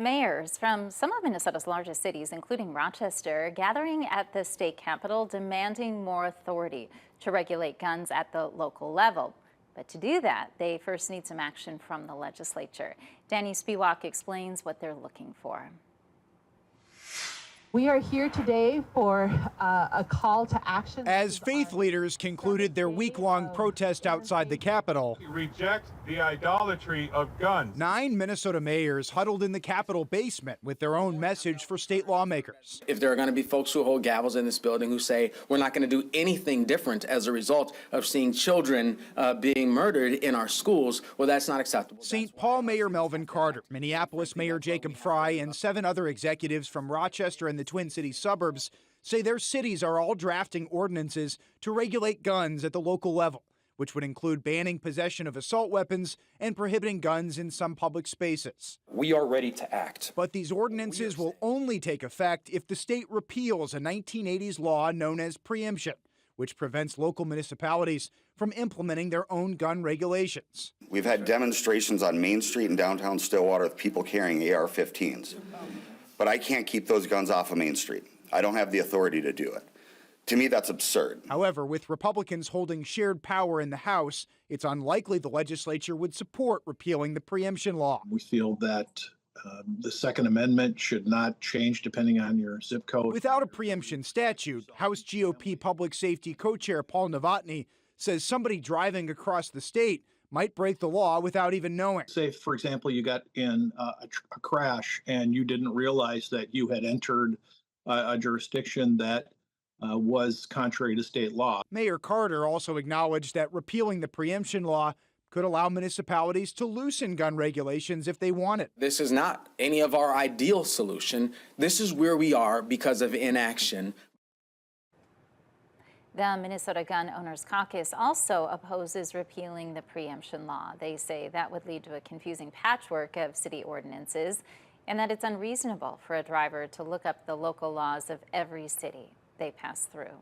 Mayors from some of Minnesota's largest cities, including Rochester, gathering at the state capitol demanding more authority to regulate guns at the local level. But to do that, they first need some action from the legislature. Danny Spiewak explains what they're looking for. We are here today for a call to action. As faith leaders concluded their week-long protest outside the Capitol, reject the idolatry of guns. 9 Minnesota mayors huddled in the Capitol basement with their own message for state lawmakers. If there are going to be folks who hold gavels in this building who say we're not going to do anything different as a result of seeing children being murdered in our schools, well, that's not acceptable. St. Paul Mayor Melvin Carter, Minneapolis Mayor Jacob Fry, and 7 other executives from Rochester and the Twin Cities suburbs say their cities are all drafting ordinances to regulate guns at the local level, which would include banning possession of assault weapons and prohibiting guns in some public spaces. We are ready to act. But these ordinances will only take effect if the state repeals a 1980s law known as preemption, which prevents local municipalities from implementing their own gun regulations. We've had demonstrations on Main Street in downtown Stillwater with people carrying AR-15s. But I can't keep those guns off of Main Street. I don't have the authority to do it. To me, that's absurd. However, with Republicans holding shared power in the House, it's unlikely the legislature would support repealing the preemption law. We feel that the Second Amendment should not change depending on your zip code. Without a preemption statute, House GOP Public Safety co-chair Paul Novotny says somebody driving across the state might break the law without even knowing. Say, for example, you got in a crash and you didn't realize that you had entered a jurisdiction that was contrary to state law. Mayor Carter also acknowledged that repealing the preemption law could allow municipalities to loosen gun regulations if they want it. This is not any of our ideal solution. This is where we are because of inaction. The Minnesota Gun Owners Caucus also opposes repealing the preemption law. They say that would lead to a confusing patchwork of city ordinances and that it's unreasonable for a driver to look up the local laws of every city they pass through.